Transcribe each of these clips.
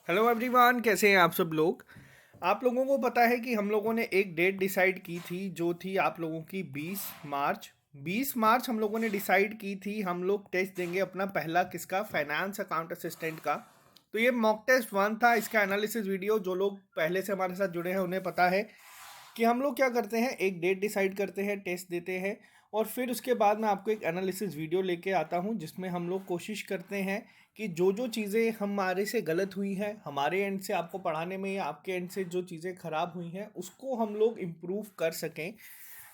Hello everyone, कैसे हैं आप सब लोग। आप लोगों को पता है कि हम लोगों ने एक डेट डिसाइड की थी जो थी आप लोगों की 20 मार्च। 20 मार्च हम लोगों ने डिसाइड की थी हम लोग टेस्ट देंगे अपना पहला किसका, फाइनेंस अकाउंट असिस्टेंट का। तो ये मॉक टेस्ट 1 था। इसका एनालिसिस वीडियो जो लोग पहले से हमारे साथ जुड़े हैं उन्हें पता है कि हम लोग क्या करते हैं, एक डेट डिसाइड करते हैं, टेस्ट देते हैं और फिर उसके बाद मैं आपको एक एनालिसिस वीडियो लेके आता हूँ जिसमें हम लोग कोशिश करते हैं कि जो जो चीज़ें हमारे से गलत हुई हैं, हमारे एंड से आपको पढ़ाने में या आपके एंड से जो चीज़ें खराब हुई हैं उसको हम लोग इम्प्रूव कर सकें।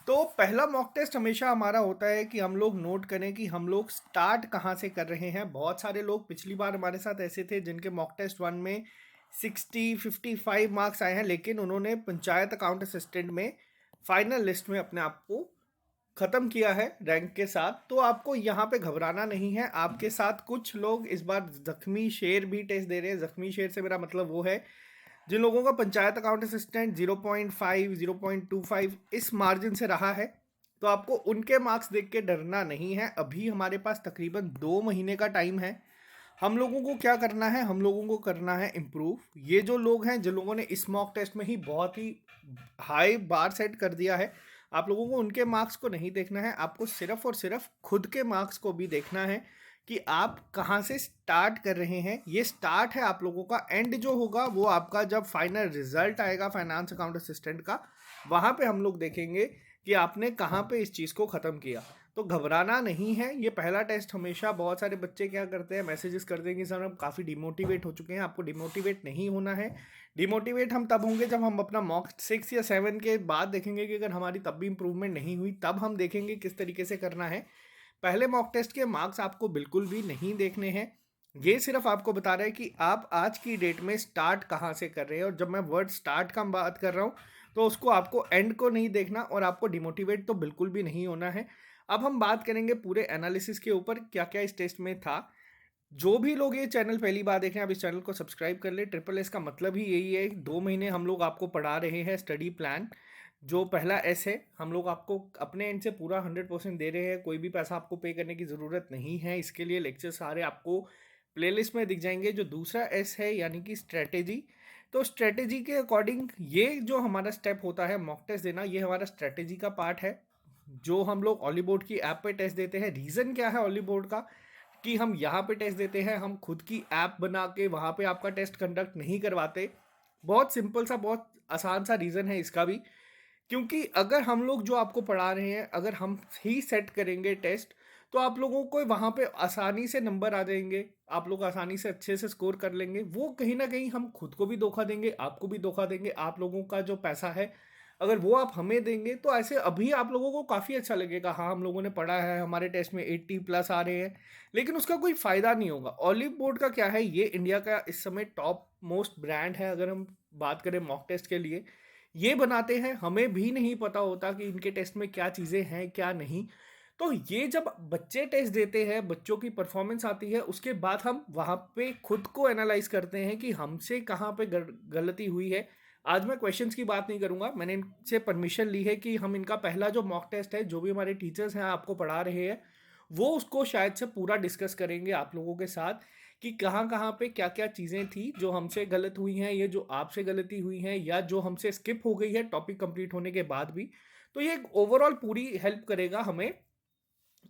तो पहला मॉक टेस्ट हमेशा हमारा होता है कि हम लोग नोट करें कि हम लोग स्टार्ट कहाँ से कर रहे हैं। बहुत सारे लोग पिछली बार हमारे साथ ऐसे थे जिनके मॉक टेस्ट 1 में 60-55 मार्क्स आए हैं, लेकिन उन्होंने पंचायत अकाउंट असिस्टेंट में फाइनल लिस्ट में अपने आप को ख़त्म किया है रैंक के साथ। तो आपको यहाँ पे घबराना नहीं है। आपके साथ कुछ लोग इस बार ज़ख्मी शेर भी टेस्ट दे रहे हैं। ज़ख्मी शेर से मेरा मतलब वो है जिन लोगों का पंचायत अकाउंट असिस्टेंट 0.5 0.25 इस मार्जिन से रहा है। तो आपको उनके मार्क्स देख के डरना नहीं है। अभी हमारे पास तकरीबन 2 महीने का टाइम है। हम लोगों को क्या करना है, हम लोगों को करना है इम्प्रूव। ये जो लोग हैं जिन लोगों ने इस मॉक टेस्ट में ही बहुत ही हाई बार सेट कर दिया है, आप लोगों को उनके मार्क्स को नहीं देखना है। आपको सिर्फ और सिर्फ खुद के मार्क्स को भी देखना है कि आप कहाँ से स्टार्ट कर रहे हैं। ये स्टार्ट है आप लोगों का। एंड जो होगा वो आपका जब फाइनल रिजल्ट आएगा फाइनेंस अकाउंट असिस्टेंट का, वहाँ पे हम लोग देखेंगे कि आपने कहाँ पे इस चीज़ को ख़त्म किया। तो घबराना नहीं है। ये पहला टेस्ट हमेशा बहुत सारे बच्चे क्या करते हैं, मैसेजेस करते हैं कि सर हम काफ़ी डिमोटिवेट हो चुके हैं। आपको डिमोटिवेट नहीं होना है। डिमोटिवेट हम तब होंगे जब हम अपना मॉक 6 या 7 के बाद देखेंगे कि अगर हमारी तब भी इंप्रूवमेंट नहीं हुई, तब हम देखेंगे किस तरीके से करना है। पहले मॉक टेस्ट के मार्क्स आपको बिल्कुल भी नहीं देखने हैं। ये सिर्फ आपको बता रहा है कि आप आज की डेट में स्टार्ट कहाँ से कर रहे हैं। और जब मैं वर्ड स्टार्ट का बात कर रहा हूँ तो उसको आपको एंड को नहीं देखना और आपको डिमोटिवेट तो बिल्कुल भी नहीं होना है। अब हम बात करेंगे पूरे एनालिसिस के ऊपर, क्या क्या इस टेस्ट में था। जो भी लोग ये चैनल पहली बार देख रहे हैं, आप इस चैनल को सब्सक्राइब कर ले। ट्रिपल एस का मतलब ही यही है, 2 महीने हम लोग आपको पढ़ा रहे हैं स्टडी प्लान। जो पहला एस है, हम लोग आपको अपने एंड से पूरा 100% दे रहे हैं। कोई भी पैसा आपको पे करने की ज़रूरत नहीं है। इसके लिए लेक्चर सारे आपको प्लेलिस्ट में दिख जाएंगे। जो दूसरा एस है यानी कि स्ट्रेटेजी, तो स्ट्रेटेजी के अकॉर्डिंग ये जो हमारा स्टेप होता है मॉक टेस्ट देना, ये हमारा स्ट्रेटेजी का पार्ट है जो हम लोग ऑलीबोर्ड की ऐप पे टेस्ट देते हैं। रीज़न क्या है ऑलीबोर्ड का कि हम यहाँ पे टेस्ट देते हैं, हम खुद की ऐप बना के वहाँ पे आपका टेस्ट कंडक्ट नहीं करवाते। बहुत सिंपल सा, बहुत आसान सा रीज़न है इसका भी। क्योंकि अगर हम लोग जो आपको पढ़ा रहे हैं, अगर हम ही सेट करेंगे टेस्ट, तो आप लोगों को वहाँ पे आसानी से नंबर आ जाएंगे, आप लोग आसानी से अच्छे से स्कोर कर लेंगे। वो कहीं ना कहीं हम खुद को भी धोखा देंगे, आपको भी धोखा देंगे। आप लोगों का जो पैसा है अगर वो आप हमें देंगे तो ऐसे अभी आप लोगों को काफ़ी अच्छा लगेगा, हाँ हम लोगों ने पढ़ा है, हमारे टेस्ट में 80+ आ रहे हैं, लेकिन उसका कोई फ़ायदा नहीं होगा। ऑलिव बोर्ड का क्या है, ये इंडिया का इस समय टॉप मोस्ट ब्रांड है। अगर हम बात करें मॉक टेस्ट के लिए, ये बनाते हैं, हमें भी नहीं पता होता कि इनके टेस्ट में क्या चीज़ें हैं क्या नहीं। तो ये जब बच्चे टेस्ट देते हैं, बच्चों की परफॉर्मेंस आती है, उसके बाद हम वहाँ पे खुद को एनालाइज करते हैं कि हमसे कहाँ पे गलती हुई है। आज मैं क्वेश्चंस की बात नहीं करूँगा, मैंने इनसे परमिशन ली है कि हम इनका पहला जो मॉक टेस्ट है, जो भी हमारे टीचर्स हैं आपको पढ़ा रहे हैं, वो उसको शायद से पूरा डिस्कस करेंगे आप लोगों के साथ कि कहाँ कहाँ पे क्या क्या चीज़ें थी जो हमसे गलत हुई हैं, ये जो आपसे गलती हुई हैं या जो हमसे स्किप हो गई है टॉपिक कंप्लीट होने के बाद भी। तो ये एक ओवरऑल पूरी हेल्प करेगा हमें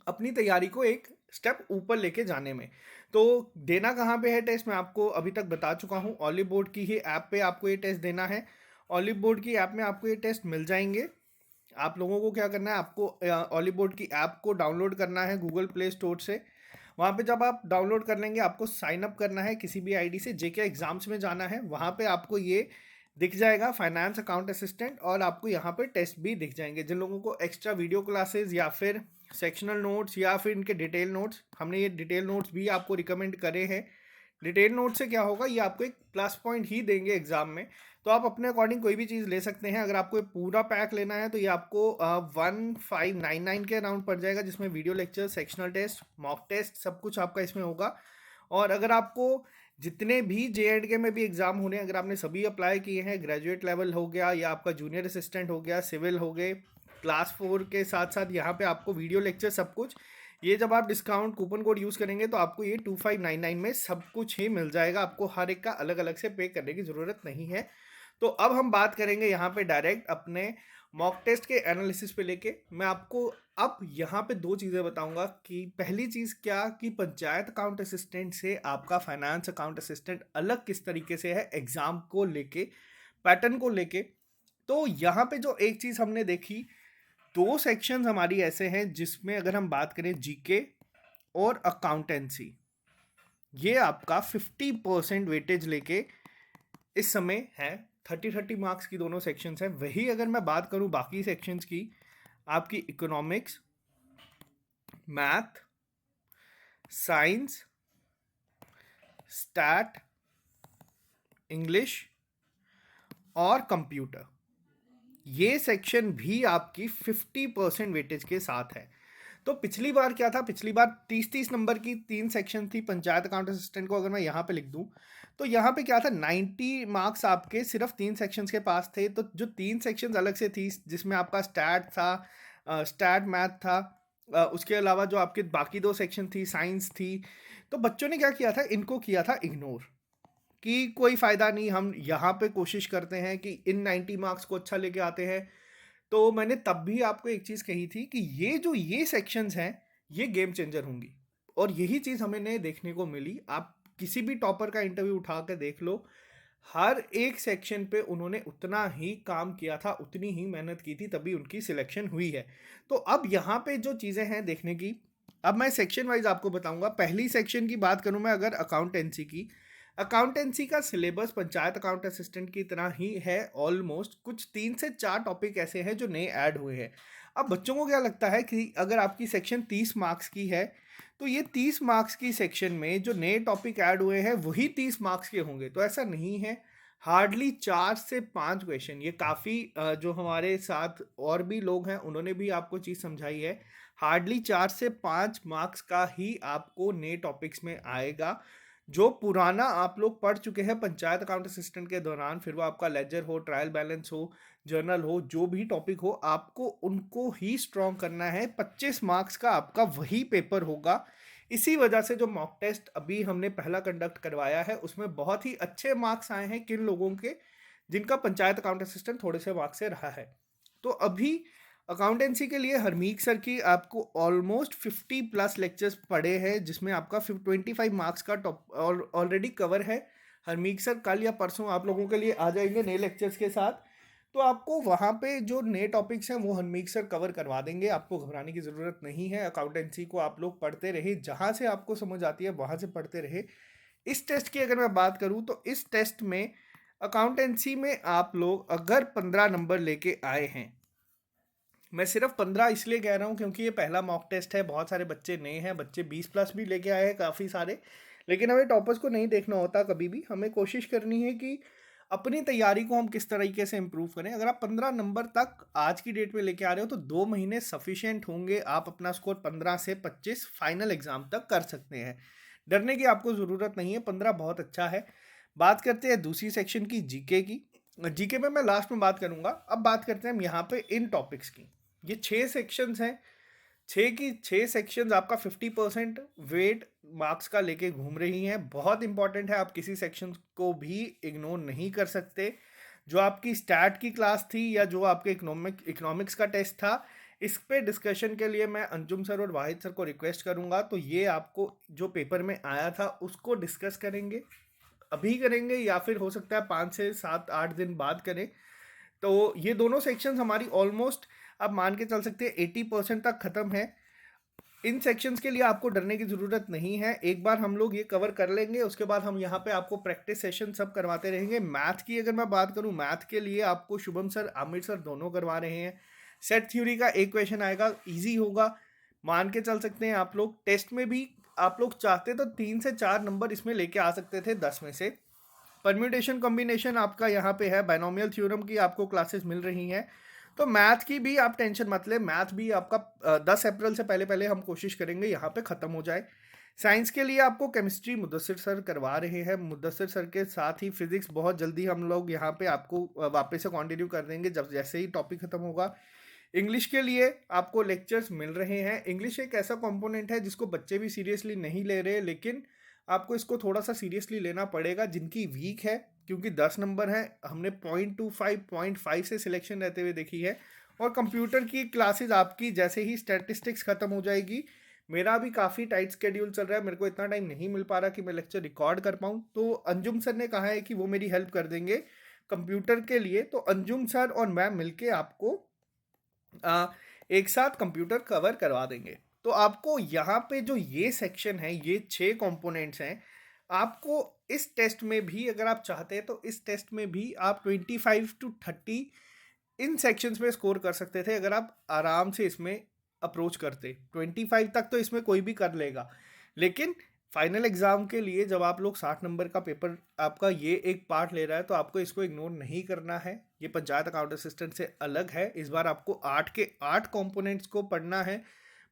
अपनी तैयारी को एक स्टेप ऊपर लेके जाने में। तो देना कहाँ पे है टेस्ट, मैं आपको अभी तक बता चुका हूँ। ऑलिव बोर्ड की ही ऐप पे आपको ये टेस्ट देना है। ऑलिव बोर्ड की ऐप में आपको ये टेस्ट मिल जाएंगे। आप लोगों को क्या करना है, आपको ऑलिव बोर्ड की ऐप को डाउनलोड करना है गूगल प्ले स्टोर से। वहाँ पे जब आप डाउनलोड कर लेंगे, आपको साइन अप करना है किसी भी आईडी से, जेके एग्जाम्स में जाना है। वहाँ पे आपको ये दिख जाएगा फाइनेंस अकाउंट असिस्टेंट, और आपको यहाँ पे टेस्ट भी दिख जाएंगे। जिन लोगों को एक्स्ट्रा वीडियो क्लासेस या फिर सेक्शनल नोट्स या फिर इनके डिटेल नोट्स, हमने ये डिटेल नोट्स भी आपको रिकमेंड करे हैं। डिटेल नोट से क्या होगा, ये आपको एक प्लस पॉइंट ही देंगे एग्जाम में। तो आप अपने अकॉर्डिंग कोई भी चीज़ ले सकते हैं। अगर आपको ये पूरा पैक लेना है तो ये आपको 1599 के अराउंड पड़ जाएगा, जिसमें video lecture, sectional test, mock test, सब कुछ आपका इसमें होगा। और अगर आपको जितने भी JNK में भी एग्ज़ाम होने, अगर आपने सभी अप्लाई किए हैं, ग्रेजुएट लेवल हो गया या आपका जूनियर असिस्टेंट हो गया, सिविल हो गए, क्लास 4 के साथ साथ यहाँ पे आपको वीडियो लेक्चर सब कुछ, ये जब आप डिस्काउंट कूपन कोड यूज़ करेंगे तो आपको ये 2599 में सब कुछ ही मिल जाएगा, आपको हर एक का अलग अलग से पे करने की ज़रूरत नहीं है। तो अब हम बात करेंगे यहाँ पे डायरेक्ट अपने मॉक टेस्ट के एनालिसिस पे लेके। मैं आपको अब यहाँ पे दो चीज़ें बताऊंगा कि पहली चीज़ क्या कि पंचायत अकाउंट असिस्टेंट से आपका फाइनेंस अकाउंट असिस्टेंट अलग किस तरीके से है एग्ज़ाम को लेके, पैटर्न को लेके। तो यहाँ पे जो एक चीज़ हमने देखी, दो सेक्शंस हमारी ऐसे हैं जिसमें अगर हम बात करें जीके और अकाउंटेंसी, ये आपका 50% वेटेज लेके इस समय है। 30-30 मार्क्स की दोनों सेक्शंस हैं। वही अगर मैं बात करूं बाकी सेक्शंस की, आपकी economics, math, science, stat, English और कंप्यूटर, ये सेक्शन भी आपकी 50% वेटेज के साथ है। तो पिछली बार क्या था, पिछली बार 30-30 नंबर की 3 सेक्शन थी पंचायत अकाउंट असिस्टेंट को। अगर मैं यहाँ पे लिख दूँ तो यहाँ पे क्या था, 90 मार्क्स आपके सिर्फ 3 सेक्शंस के पास थे। तो जो 3 सेक्शंस अलग से थी जिसमें आपका स्टैट था, स्टैट मैथ था, उसके अलावा जो आपके बाकी 2 सेक्शन थी साइंस थी, तो बच्चों ने क्या किया था, इनको किया था इग्नोर कि कोई फ़ायदा नहीं, हम यहाँ पे कोशिश करते हैं कि इन 90 मार्क्स को अच्छा लेके आते हैं। तो मैंने तब भी आपको एक चीज़ कही थी कि ये सेक्शंस हैं, ये गेम चेंजर होंगी, और यही चीज़ हमें देखने को मिली। आप किसी भी टॉपर का इंटरव्यू उठा के देख लो, हर एक सेक्शन पे उन्होंने उतना ही काम किया था, उतनी ही मेहनत की थी, तभी उनकी सिलेक्शन हुई है। तो अब यहाँ पे जो चीज़ें हैं देखने की, अब मैं सेक्शन वाइज आपको बताऊंगा। पहली सेक्शन की बात करूं मैं अगर अकाउंटेंसी की, अकाउंटेंसी का सिलेबस पंचायत अकाउंट असिस्टेंट की तरह ही है ऑलमोस्ट। कुछ 3 से 4 टॉपिक ऐसे हैं जो नए ऐड हुए हैं। अब बच्चों को क्या लगता है कि अगर आपकी सेक्शन 30 मार्क्स की है तो ये 30 मार्क्स की सेक्शन में जो नए टॉपिक ऐड हुए हैं वही 30 मार्क्स के होंगे, तो ऐसा नहीं है। हार्डली 4 से 5 क्वेश्चन, ये काफ़ी जो हमारे साथ और भी लोग हैं उन्होंने भी आपको चीज़ समझाई है, हार्डली 4 से 5 मार्क्स का ही आपको नए टॉपिक्स में आएगा। जो पुराना आप लोग पढ़ चुके हैं पंचायत अकाउंट असिस्टेंट के दौरान, फिर वो आपका लेजर हो, ट्रायल बैलेंस हो, जर्नल हो, जो भी टॉपिक हो, आपको उनको ही स्ट्रॉन्ग करना है। 25 मार्क्स का आपका वही पेपर होगा। इसी वजह से जो मॉक टेस्ट अभी हमने पहला कंडक्ट करवाया है उसमें बहुत ही अच्छे मार्क्स आए हैं किन लोगों के, जिनका पंचायत अकाउंट असिस्टेंट थोड़े से मार्क्स से रहा है। तो अभी अकाउंटेंसी के लिए हरमीक सर की आपको ऑलमोस्ट 50+ लेक्चर्स पड़े हैं, जिसमें आपका 25 मार्क्स का टॉप ऑलरेडी कवर है। हरमीक सर कल या परसों आप लोगों के लिए आ जाएंगे नए लेक्चर्स के साथ, तो आपको वहाँ पे जो नए टॉपिक्स हैं वो हरमीक सर कवर करवा देंगे। आपको घबराने की ज़रूरत नहीं है। अकाउंटेंसी को आप लोग पढ़ते रहे, जहाँ से आपको समझ आती है वहाँ से पढ़ते रहे। इस टेस्ट की अगर मैं बात करूँ तो इस टेस्ट में अकाउंटेंसी में आप लोग अगर 15 नंबर लेके आए हैं, मैं सिर्फ 15 इसलिए कह रहा हूँ क्योंकि ये पहला मॉक टेस्ट है, बहुत सारे बच्चे नए हैं, बच्चे 20+ भी लेके आए हैं काफ़ी सारे। लेकिन हमें टॉपर्स को नहीं देखना होता कभी भी, हमें कोशिश करनी है कि अपनी तैयारी को हम किस तरीके से इम्प्रूव करें। अगर आप 15 नंबर तक आज की डेट में लेके आ रहे हो तो 2 महीने सफिशिएंट होंगे, आप अपना स्कोर 15 से 25 फाइनल एग्जाम तक कर सकते हैं। डरने की आपको ज़रूरत नहीं है, 15 बहुत अच्छा है। बात करते हैं दूसरी सेक्शन की, जीके की। जीके में मैं लास्ट में बात करूंगा। अब बात करते हैं हम यहाँ पे इन टॉपिक्स की। ये 6 सेक्शंस हैं, 6 सेक्शंस आपका 50% वेट मार्क्स का लेके घूम रही हैं। बहुत इंपॉर्टेंट है, आप किसी सेक्शन को भी इग्नोर नहीं कर सकते। जो आपकी स्टैट की क्लास थी या जो आपके इकोनॉमिक्स का टेस्ट था, इस पे डिस्कशन के लिए मैं अंजुम सर और वाहिद सर को रिक्वेस्ट करूंगा। तो ये आपको जो पेपर में आया था उसको डिस्कस करेंगे, अभी करेंगे या फिर हो सकता है 5 से 7-8 दिन बाद करें। तो ये दोनों सेक्शंस हमारी ऑलमोस्ट आप मान के चल सकते हैं 80% तक ख़त्म है। इन सेक्शंस के लिए आपको डरने की ज़रूरत नहीं है, एक बार हम लोग ये कवर कर लेंगे उसके बाद हम यहाँ पे आपको प्रैक्टिस सेशन सब करवाते रहेंगे। मैथ की अगर मैं बात करूँ, मैथ के लिए आपको शुभम सर, आमिर सर दोनों करवा रहे हैं। सेट थ्योरी का एक क्वेश्चन आएगा, ईजी होगा, मान के चल सकते हैं आप लोग। टेस्ट में भी आप लोग चाहते तो 3 से 4 नंबर इसमें लेके आ सकते थे 10 में से। परम्यूटेशन कॉम्बिनेशन आपका यहाँ पे है, बाइनोमियल थ्योरम की आपको क्लासेस मिल रही हैं। तो मैथ की भी आप टेंशन मत ले, मैथ भी आपका 10 अप्रैल से पहले पहले हम कोशिश करेंगे यहाँ पे ख़त्म हो जाए। साइंस के लिए आपको केमिस्ट्री मुदस्सिर सर करवा रहे हैं, मुदस्सिर सर के साथ ही फिजिक्स बहुत जल्दी हम लोग यहाँ पे आपको वापस से कंटिन्यू कर देंगे जब जैसे ही टॉपिक ख़त्म होगा। इंग्लिश के लिए आपको लेक्चर्स मिल रहे हैं। इंग्लिश एक ऐसा कंपोनेंट है जिसको बच्चे भी सीरियसली नहीं ले रहे, लेकिन आपको इसको थोड़ा सा सीरियसली लेना पड़ेगा। जिनकी वीक है, क्योंकि 10 नंबर है, हमने 0.25 0.5 से सिलेक्शन रहते हुए देखी है। और कंप्यूटर की क्लासेस आपकी जैसे ही स्टैटिस्टिक्स खत्म हो जाएगी, मेरा भी काफ़ी टाइट स्केड्यूल चल रहा है, मेरे को इतना टाइम नहीं मिल पा रहा कि मैं लेक्चर रिकॉर्ड कर पाऊँ, तो अंजुम सर ने कहा है कि वो मेरी हेल्प कर देंगे कंप्यूटर के लिए। तो अंजुम सर और मैं मिलके आपको एक साथ कंप्यूटर कवर करवा देंगे। तो आपको यहाँ पे जो ये सेक्शन है, ये 6 कंपोनेंट्स हैं, आपको इस टेस्ट में भी अगर आप चाहते हैं तो इस टेस्ट में भी आप 25 to 30 इन सेक्शंस में स्कोर कर सकते थे अगर आप आराम से इसमें अप्रोच करते। 25 तक तो इसमें कोई भी कर लेगा, लेकिन फाइनल एग्जाम के लिए जब आप लोग 60 नंबर का पेपर आपका ये एक पार्ट ले रहा है, तो आपको इसको इग्नोर नहीं करना है। ये पंचायत अकाउंट असिस्टेंट से अलग है। इस बार आपको 8 के 8 कंपोनेंट्स को पढ़ना है,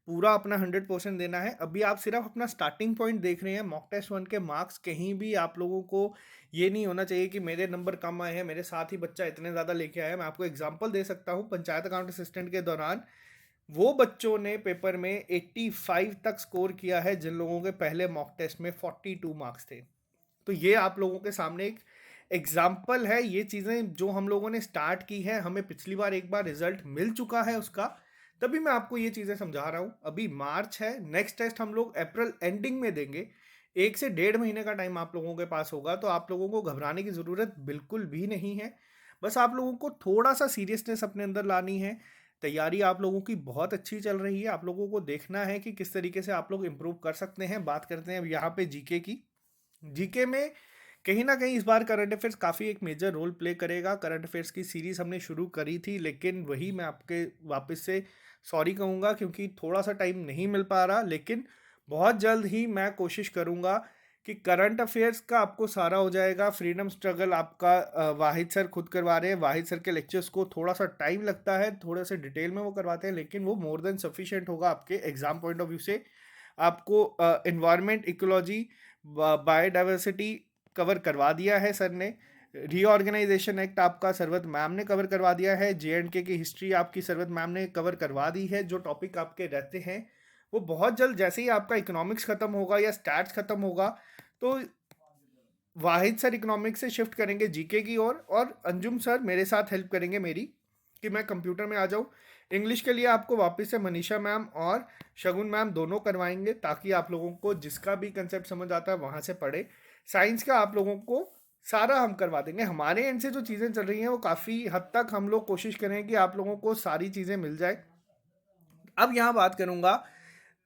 पूरा अपना 100% देना है। अभी आप सिर्फ अपना स्टार्टिंग पॉइंट देख रहे हैं। मॉक टेस्ट 1 के मार्क्स कहीं भी आप लोगों को ये नहीं होना चाहिए कि मेरे नंबर कम आए हैं, मेरे साथ ही बच्चा इतने ज़्यादा लेके आया है। मैं आपको एग्जांपल दे सकता हूँ, पंचायत अकाउंट असिस्टेंट के दौरान वो बच्चों ने पेपर में 85 तक स्कोर किया है जिन लोगों के पहले मॉक टेस्ट में 42 मार्क्स थे। तो ये आप लोगों के सामने एक एग्जाम्पल है। ये चीज़ें जो हम लोगों ने स्टार्ट की है, हमें पिछली बार एक बार रिजल्ट मिल चुका है उसका, तभी मैं आपको ये चीज़ें समझा रहा हूँ। अभी मार्च है, नेक्स्ट टेस्ट हम लोग अप्रैल एंडिंग में देंगे। 1 से 1.5 महीने का टाइम आप लोगों के पास होगा, तो आप लोगों को घबराने की ज़रूरत बिल्कुल भी नहीं है। बस आप लोगों को थोड़ा सा सीरियसनेस अपने अंदर लानी है। तैयारी आप लोगों की बहुत अच्छी चल रही है। आप लोगों को देखना है कि किस तरीके से आप लोग इम्प्रूव कर सकते हैं। बात करते हैं अब यहाँ पे जीके की। जीके में कहीं ना कहीं इस बार करंट अफेयर्स काफ़ी एक मेजर रोल प्ले करेगा। करंट अफेयर्स की सीरीज हमने शुरू करी थी, लेकिन वही मैं आपके वापस से सॉरी कहूँगा क्योंकि थोड़ा सा टाइम नहीं मिल पा रहा। लेकिन बहुत जल्द ही मैं कोशिश करूँगा कि करंट अफेयर्स का आपको सारा हो जाएगा। फ्रीडम स्ट्रगल आपका वाहिद सर खुद करवा रहे हैं। वाहिद सर के लेक्चर्स को थोड़ा सा टाइम लगता है, थोड़ा सा डिटेल में वो करवाते हैं, लेकिन वो मोर देन सफिशिएंट होगा आपके एग्जाम पॉइंट ऑफ व्यू से। आपको इन्वायरमेंट, इकोलॉजी, बायोडाइवर्सिटी कवर करवा दिया है सर ने। रीऑर्गेनाइजेशन एक्ट आपका सरवत मैम ने कवर करवा दिया है। JNK की हिस्ट्री आपकी सरवत मैम ने कवर करवा दी है। जो टॉपिक आपके रहते हैं वो बहुत जल्द, जैसे ही आपका इकोनॉमिक्स खत्म होगा या स्टैट्स खत्म होगा, तो वाहिद सर इकोनॉमिक्स से शिफ्ट करेंगे जीके की ओर, और अंजुम सर मेरे साथ हेल्प करेंगे मेरी कि मैं कंप्यूटर में आ जाऊँ। इंग्लिश के लिए आपको वापस से मनीषा मैम और शगुन मैम दोनों करवाएंगे, ताकि आप लोगों को जिसका भी कंसेप्ट समझ आता है वहाँ से पढ़े। साइंस का आप लोगों को सारा हम करवा देंगे। हमारे एंड से जो चीज़ें चल रही हैं वो काफ़ी हद तक हम लोग कोशिश करें कि आप लोगों को सारी चीज़ें मिल जाए। अब यहाँ बात करूँगा,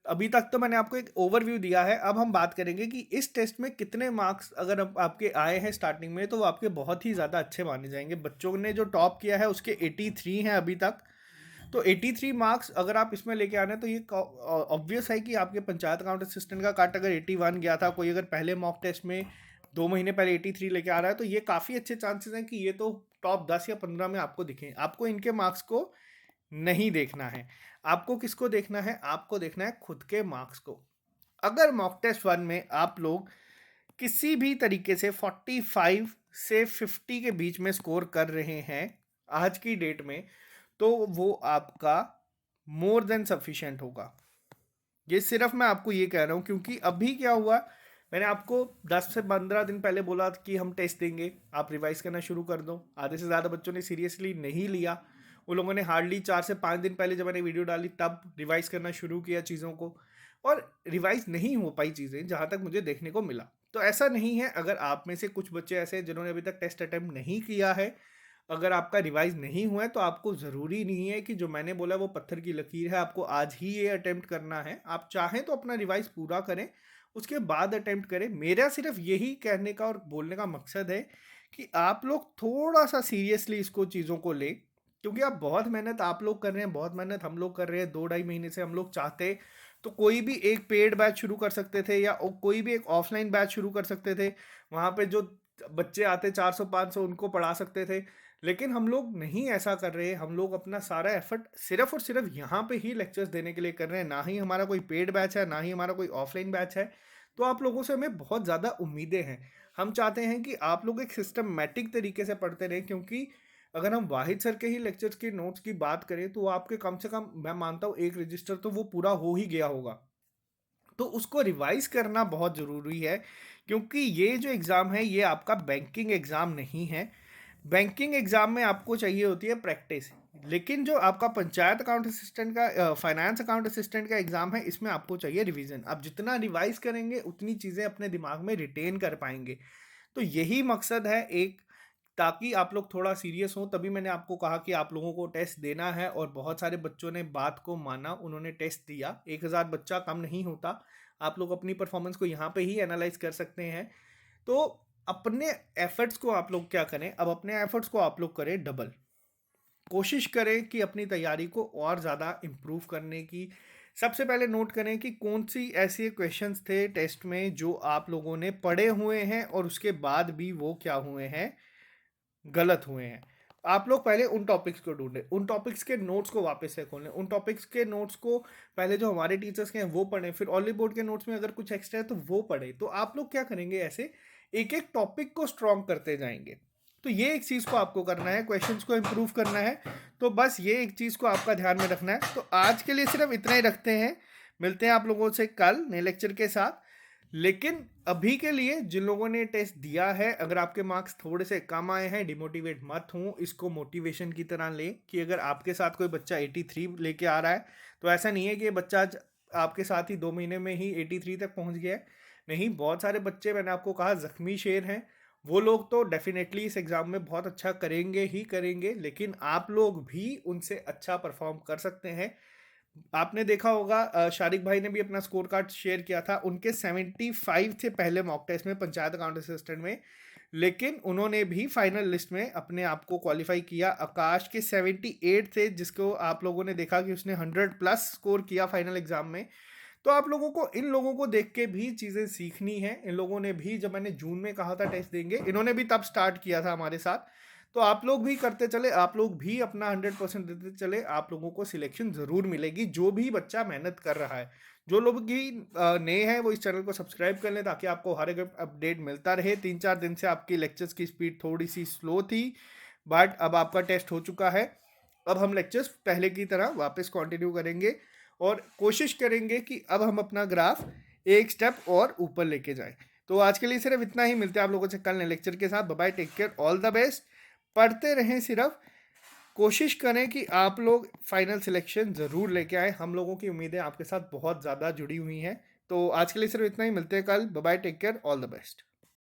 अभी तक तो मैंने आपको एक ओवरव्यू दिया है। अब हम बात करेंगे कि इस टेस्ट में कितने मार्क्स अगर आपके आए हैं स्टार्टिंग में, तो वो आपके बहुत ही ज़्यादा अच्छे माने जाएंगे। बच्चों ने जो टॉप किया है उसके 83 हैं अभी तक। तो 83 मार्क्स अगर आप इसमें लेके आ रहे हैं, तो ये ऑब्वियस है कि आपके पंचायत अकाउंट असिस्टेंट का काट अगर 81 गया था, कोई अगर पहले मॉक टेस्ट में 2 महीने पहले 83 लेके आ रहा है, तो ये काफ़ी अच्छे चांसेस हैं कि ये तो टॉप 10 या 15 में आपको दिखें। आपको इनके मार्क्स को नहीं देखना है। आपको किसको देखना है? आपको देखना है खुद के मार्क्स को। अगर मॉक टेस्ट 1 में आप लोग किसी भी तरीके से 45 से 50 के बीच में स्कोर कर रहे हैं आज की डेट में, तो वो आपका मोर देन सफिशिएंट होगा। ये सिर्फ मैं आपको ये कह रहा हूँ क्योंकि अभी क्या हुआ, मैंने आपको 10 से 15 दिन पहले बोला कि हम टेस्ट देंगे, आप रिवाइज करना शुरू कर दो। आधे से ज़्यादा बच्चों ने सीरियसली नहीं लिया। उन लोगों ने हार्डली 4 से 5 दिन पहले जब मैंने वीडियो डाली तब रिवाइज करना शुरू किया चीज़ों को, और रिवाइज नहीं हो पाई चीज़ें जहाँ तक मुझे देखने को मिला। तो ऐसा नहीं है, अगर आप में से कुछ बच्चे ऐसे हैं जिन्होंने अभी तक टेस्ट अटैम्प्ट नहीं किया है, अगर आपका रिवाइज नहीं हुआ है, तो आपको ज़रूरी नहीं है कि जो मैंने बोला वो पत्थर की लकीर है, आपको आज ही ये अटैम्प्ट करना है। आप चाहें तो अपना रिवाइज पूरा करें, उसके बाद अटैम्प्ट करें। मेरा सिर्फ यही कहने का और बोलने का मकसद है कि आप लोग थोड़ा सा सीरियसली इसको चीज़ों को लें, क्योंकि आप बहुत मेहनत आप लोग कर रहे हैं, बहुत मेहनत हम लोग कर रहे हैं। 2-2.5 महीने से हम लोग चाहते तो कोई भी एक पेड बैच शुरू कर सकते थे, या कोई भी एक ऑफलाइन बैच शुरू कर सकते थे। वहाँ पे जो बच्चे आते 400-500 उनको पढ़ा सकते थे, लेकिन हम लोग नहीं ऐसा कर रहे। हम लोग अपना सारा एफर्ट सिर्फ और सिर्फ यहाँ पे ही लेक्चर्स देने के लिए कर रहे हैं। ना ही हमारा कोई पेड बैच है, ना ही हमारा कोई ऑफलाइन बैच है। तो आप लोगों से हमें बहुत ज़्यादा उम्मीदें हैं। हम चाहते हैं कि आप लोग एक सिस्टमैटिक तरीके से पढ़ते रहें, क्योंकि अगर हम वाहिद सर के ही लेक्चर्स के नोट्स की बात करें तो वो आपके कम से कम मैं मानता हूँ एक रजिस्टर तो वो पूरा हो ही गया होगा। तो उसको रिवाइज करना बहुत ज़रूरी है, क्योंकि ये जो एग्ज़ाम है ये आपका बैंकिंग एग्ज़ाम नहीं है। बैंकिंग एग्ज़ाम में आपको चाहिए होती है प्रैक्टिस, लेकिन जो आपका पंचायत अकाउंट असिस्टेंट का फाइनेंस अकाउंट असिस्टेंट का एग्ज़ाम है इसमें आपको चाहिए रिवीजन। आप जितना रिवाइज करेंगे उतनी चीज़ें अपने दिमाग में रिटेन कर पाएंगे। तो यही मकसद है एक, ताकि आप लोग थोड़ा सीरियस हो। तभी मैंने आपको कहा कि आप लोगों को टेस्ट देना है, और बहुत सारे बच्चों ने बात को माना, उन्होंने टेस्ट दिया। 1000 बच्चा कम नहीं होता। आप लोग अपनी परफॉर्मेंस को यहाँ पे ही एनालाइज कर सकते हैं। तो अपने एफर्ट्स को आप लोग क्या करें, अब अपने एफर्ट्स को आप लोग करें डबल। कोशिश करें कि अपनी तैयारी को और ज़्यादा इम्प्रूव करने की। सबसे पहले नोट करें कि कौन सी ऐसे क्वेश्चंस थे टेस्ट में जो आप लोगों ने पढ़े हुए हैं और उसके बाद भी वो क्या हुए हैं, गलत हुए हैं। आप लोग पहले उन टॉपिक्स को ढूंढें, उन टॉपिक्स के नोट्स को वापस से खोलें, उन टॉपिक्स के नोट्स को पहले जो हमारे टीचर्स के हैं वो पढ़ें, फिर ऑली बोर्ड के नोट्स में अगर कुछ एक्स्ट्रा है तो वो पढ़ें। तो आप लोग क्या करेंगे, ऐसे एक एक टॉपिक को स्ट्रॉन्ग करते जाएंगे। तो ये एक चीज़ को आपको करना है, क्वेश्चंस को इम्प्रूव करना है। तो बस ये एक चीज़ को आपका ध्यान में रखना है। तो आज के लिए सिर्फ इतना ही रखते हैं। मिलते हैं आप लोगों से कल नए लेक्चर के साथ। लेकिन अभी के लिए जिन लोगों ने टेस्ट दिया है, अगर आपके मार्क्स थोड़े से कम आए हैं, डिमोटिवेट मत हो, इसको मोटिवेशन की तरह लें कि अगर आपके साथ कोई बच्चा 83 लेके आ रहा है तो ऐसा नहीं है कि ये बच्चा आज आपके साथ ही 2 महीने में ही 83 तक पहुंच गया है। नहीं, बहुत सारे बच्चे, मैंने आपको कहा, जख्मी शेर हैं। वो लोग तो डेफिनेटली इस एग्ज़ाम में बहुत अच्छा करेंगे ही करेंगे, लेकिन आप लोग भी उनसे अच्छा परफॉर्म कर सकते हैं। आपने देखा होगा शारिक भाई ने भी अपना स्कोर कार्ड शेयर किया था, उनके 75 थे पहले मॉक टेस्ट में पंचायत अकाउंट असिस्टेंट में, लेकिन उन्होंने भी फाइनल लिस्ट में अपने आप को क्वालिफाई किया। आकाश के 78 थे, जिसको आप लोगों ने देखा कि उसने 100+ स्कोर किया फाइनल एग्जाम में। तो आप लोगों को, इन लोगों को देख के भी चीज़ें सीखनी है। इन लोगों ने भी, जब मैंने जून में कहा था टेस्ट देंगे, इन्होंने भी तब स्टार्ट किया था हमारे साथ। तो आप लोग भी करते चले, आप लोग भी अपना 100% देते चले, आप लोगों को सिलेक्शन ज़रूर मिलेगी, जो भी बच्चा मेहनत कर रहा है। जो लोग भी नए हैं वो इस चैनल को सब्सक्राइब कर लें, ताकि आपको हर एक अपडेट मिलता रहे। 3-4 दिन से आपकी लेक्चर्स की स्पीड थोड़ी सी स्लो थी, बट अब आपका टेस्ट हो चुका है। अब हम लेक्चर्स पहले की तरह वापस कंटिन्यू करेंगे, और कोशिश करेंगे कि अब हम अपना ग्राफ एक स्टेप और ऊपर लेके जाएं। तो आज के लिए सिर्फ इतना ही। मिलते हैं आप लोगों से कल नए लेक्चर के साथ। Bye bye, take care, all the best. पढ़ते रहें, सिर्फ कोशिश करें कि आप लोग फाइनल सिलेक्शन ज़रूर लेके आए। हम लोगों की उम्मीदें आपके साथ बहुत ज़्यादा जुड़ी हुई हैं। तो आज के लिए सिर्फ इतना ही। मिलते हैं कल। Bye bye, take care, all the best.